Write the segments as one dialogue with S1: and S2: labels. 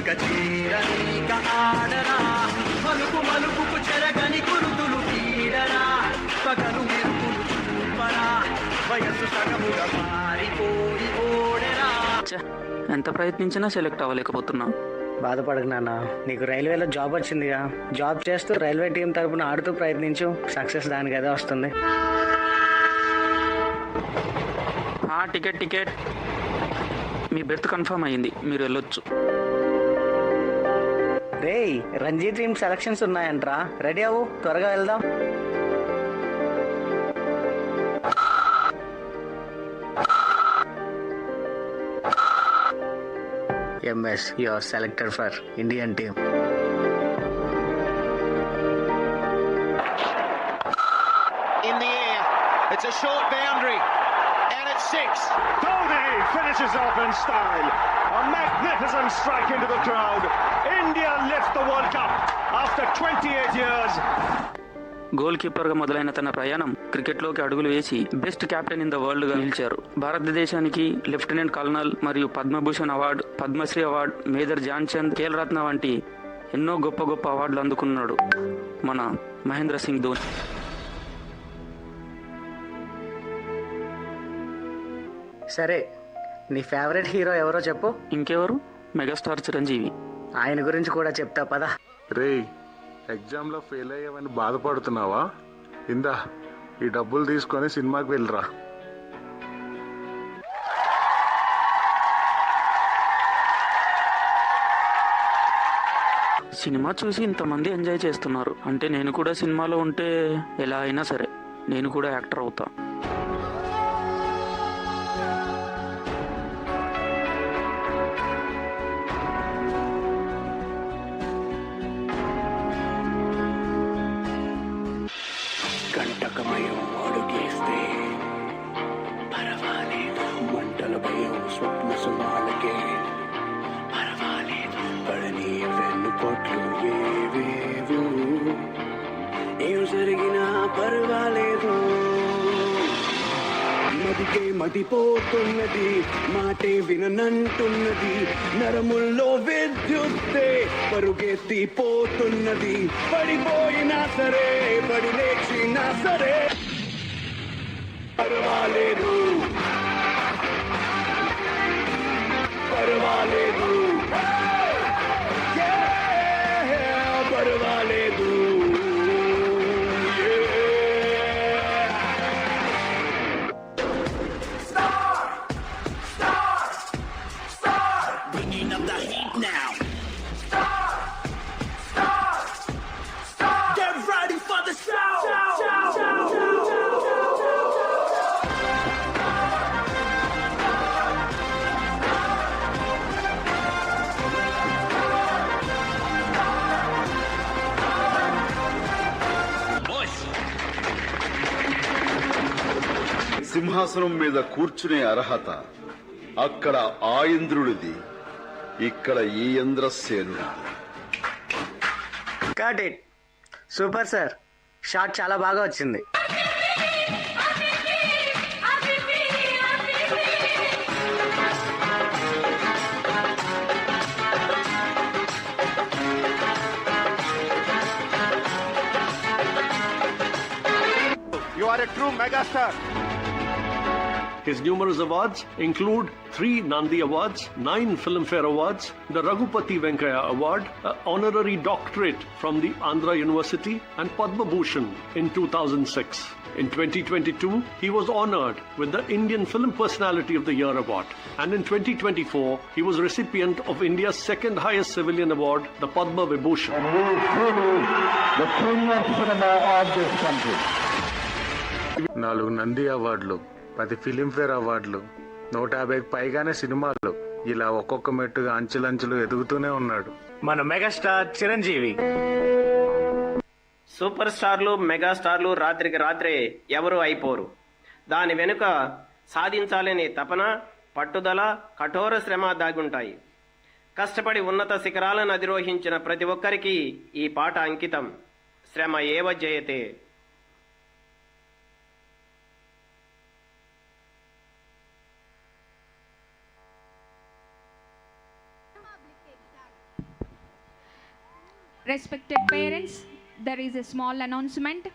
S1: ఇక చేరనీక ఆడరా మలుపు మలుపుకు చెరగని గురుతులు తీడరా పగలు మెరుపులు చూపరా వయసు సగముగా మారిపోయి ఓడెరా.
S2: ఎంత ప్రయత్నించినా సెలెక్ట్ అవ్వలేకపోతున్నా.
S3: బాధపడకు నాన్న, నీకు రైల్వేలో జాబ్ వచ్చిందిగా. జాబ్ చేస్తూ రైల్వే టీం తరపున ఆడుతూ ప్రయత్నించు, సక్సెస్ దానికి అదే వస్తుంది.
S2: టికెట్ మీ బెర్త్ కన్ఫర్మ్ అయ్యింది, మీరు వెళ్ళొచ్చు.
S3: రేయ్, రంజీ టీమ్ సెలక్షన్స్ ఉన్నాయంట్రా, రెడీ అవ్వు, త్వరగా వెళ్దాం. MS, you are selected for Indian team.
S4: In the air, it's a short boundary, and it's 6.
S5: Dhoni finishes off in style. A magnificent strike into the crowd. India lift the World Cup after 28 years.
S2: Goal కీపర్గా మొదలైన తన ప్రయాణం క్రికెట్లోకి అడుగులు వేసి best captain in the world గా నిలిచారు. భారతదేశానికి లెఫ్టినెంట్ కల్నల్ మరియు Padma Bhushan award, Padma Shri award, major Dhyan Chand, Khel Ratna వంటి ఎన్నో గొప్ప గొప్ప అవార్డులు అందుకున్నాడు మన మహేంద్ర సింగ్ ధోని.
S3: సరే, నీ ఫేవరెట్ హీరో ఎవరో చెప్పు.
S2: ఇంకెవరు, మెగాస్టార్ చిరంజీవి.
S3: ఆయన గురించి కూడా చెప్తా పదా.
S6: రేయ్, ఎగ్జామ్లో ఫెయిల్ అయ్యావని బాధపడుతున్నావా? ఇందా ఈ డబ్బులు తీసుకొని సినిమాకి వెళ్ళరా.
S2: సినిమా చూసి ఇంతమంది ఎంజాయ్ చేస్తున్నారు అంటే నేను కూడా సినిమాలో ఉంటే ఎలా అయినా సరే నేను కూడా యాక్టర్ అవుతా.
S7: కంటకమయం అడుగేస్తే పర్వాలేదు, మంటల భయం స్వప్న సుమాలకే పర్వాలేదు, పడని వెన్నుపోట్లు ఏవేవో ఏం జరిగినా పర్వాలేదు. మదికే మదిపోతున్నది, మాటే విననంటున్నది, నరముల్లో విద్యుత్తే పరుగెత్తిపోతున్నది. పడిపోయినా సరే, పడి లేచినా సరే పర్వాలేదు, పర్వాలేదు, పర్వాలేదు.
S8: సింహాసనం మీద కూర్చునే అర్హత అక్కడ ఆ ఇంద్రుడిది, ఇక్కడ ఈ ఇంద్రసేనుడిది.
S3: Cut it. Super sir, shot చాలా బాగా వచ్చింది.
S5: You are a true megastar.
S9: His numerous awards include 3 Nandi Awards, 9 Filmfare Awards, the Raghupati Venkaya Award, an honorary doctorate from the Andhra University, and Padma Bhushan in 2006. In 2022, he was honored with the Indian Film Personality of the Year award. And in 2024, he was recipient of India's second highest civilian award, the Padma Vibhushan.
S5: And he is truly the king of cinema of this country.
S6: 4 Nandi అవార్డులు, 10 Filmfare అవార్డులు, 150కి పైగానే సినిమాలు, ఇలా ఒక్కొక్క మెట్టుగా అంచెలంచెలు ఎదుగుతూనే ఉన్నాడు
S3: మన megastar Chiranjeevi.
S10: Super స్టార్లు, మెగాస్టార్లు రాత్రికి రాత్రే ఎవరు అయిపోరు. దాని వెనుక సాధించాలనే తపన, పట్టుదల, కఠోర శ్రమ దాగుంటాయి. కష్టపడి ఉన్నత శిఖరాలను అధిరోహించిన ప్రతి ఒక్కరికి ఈ పాట అంకితం. శ్రమ ఏవ జయతే.
S11: Respected parents, there is a small announcement.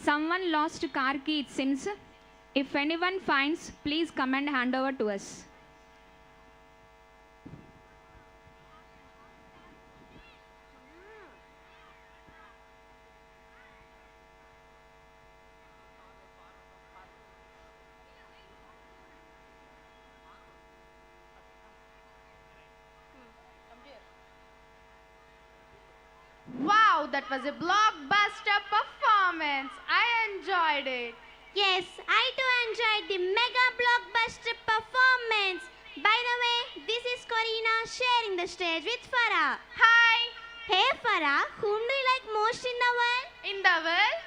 S11: Someone lost car key, it seems. If anyone finds, please come and hand over to us.
S12: Wow, that was a blockbuster performance. I enjoyed it.
S13: Yes, I too enjoyed the mega blockbuster performance. By the way, this is Corina sharing the stage with Farah.
S12: Hi.
S13: Hey Farah, whom do you like most in the world?
S12: In the world?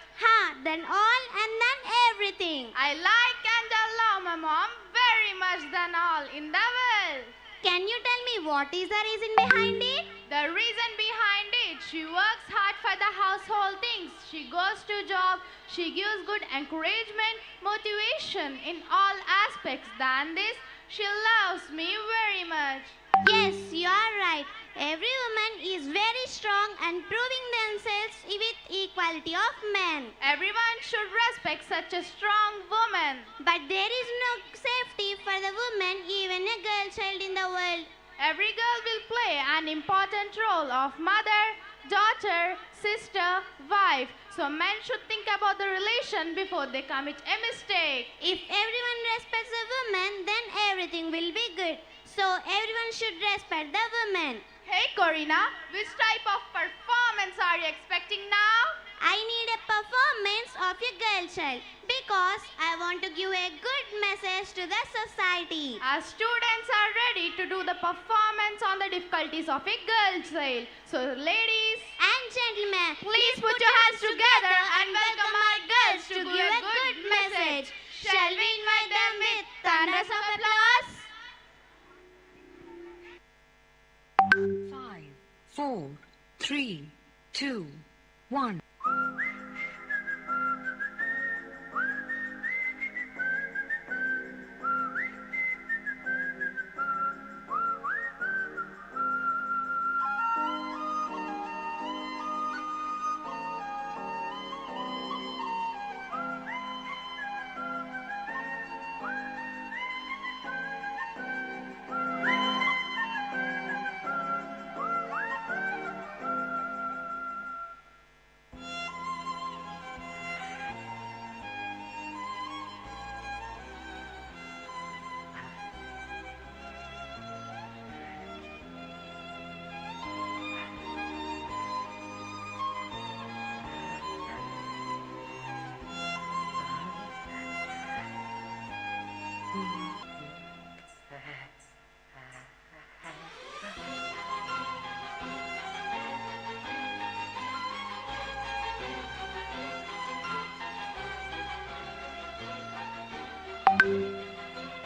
S13: Then all and then everything.
S12: I like and I love my mom very much than all in the world.
S13: Can you tell me what is the reason behind it?
S12: The reason behind it, she works hard for the household things. She goes to job. She gives good encouragement, motivation in all aspects. Than this, she loves me very much.
S13: Yes, you are right. Every woman is very strong and proving themselves with equality of men.
S12: Everyone should respect such a strong woman.
S13: But there is no safety for the woman, even a girl child in the world.
S12: Every girl will play an important role of mother, daughter, sister, wife. So men should think about the relation before they commit a mistake.
S13: If everyone respects a woman, then everything will be good. So everyone should respect the woman.
S12: Hey Corina, which type of performance are you expecting now?
S13: I need a performance of a girl child because I want to give a good message to the society.
S12: Our students are ready to do the performance on the difficulties of a girl child. So ladies
S13: and gentlemen,
S12: please put your hands together and welcome our girls to give a good message. Shall we invite them with thunders of applause?
S14: 5, 4, 3, 2, 1.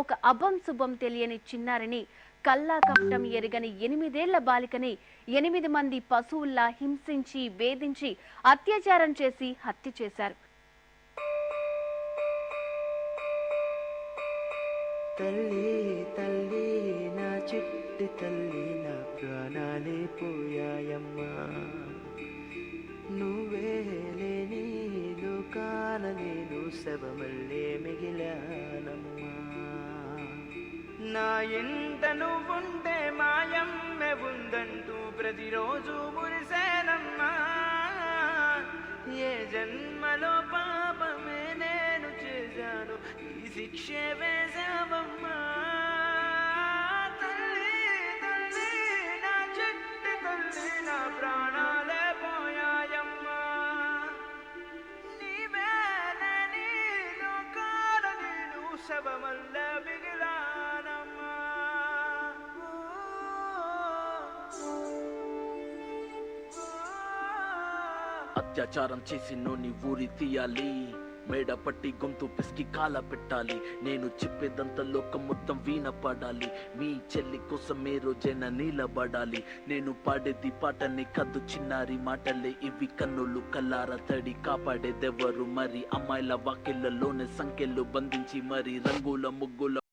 S15: ఒక అభం శుభం తెలియని చిన్నారిని కల్లా కపటం ఎరగని 8 ఏళ్ల బాలికని 8 మంది పశువుల్లా హింసించి వేధించి అత్యాచారం చేసి హత్య చేశారు.
S1: తల్లి తల్లి నా చిట్టి తల్లి నా ప్రాణాలే పోయాయమ్మా నువ్వే లేని లోకాన నేను శవమల్లే మిగిలానమ్మా నా ఇంట నువ్వుంటే మాయమ్మె ఉందంటూ ప్రతిరోజు మురిసేనమ్మా ఏ జన్మలో పాపమే నేను చేశాను ఈ శిక్షే వేశావమ్మా తల్లి తల్లి నా చిట్టి తల్లి నా ప్రాణాలే పోయాయమ్మా నీవే లేని లోకాల నేను శవమల్లే మిగిలానమ్మా
S16: అత్యాచారం చేసి నోని ఊరి తీయాలి మేడ పట్టి గొంతు పిసికి కాల పెట్టాలి నేను చెప్పేదంతా లోకం మొత్తం వీణ పడాలి మీ చెల్లి కోసం ఏ రోజైనా నిలబడాలి నేను పాడేది పాటని కద్దు చిన్నారి మాటలే ఇవి కన్నులు కల్లార తడి కాపాడేదెవరు మరి అమ్మాయిల వాకిళ్లలోనే సంఖ్యలు బంధించి మరి రంగుల ముగ్గుల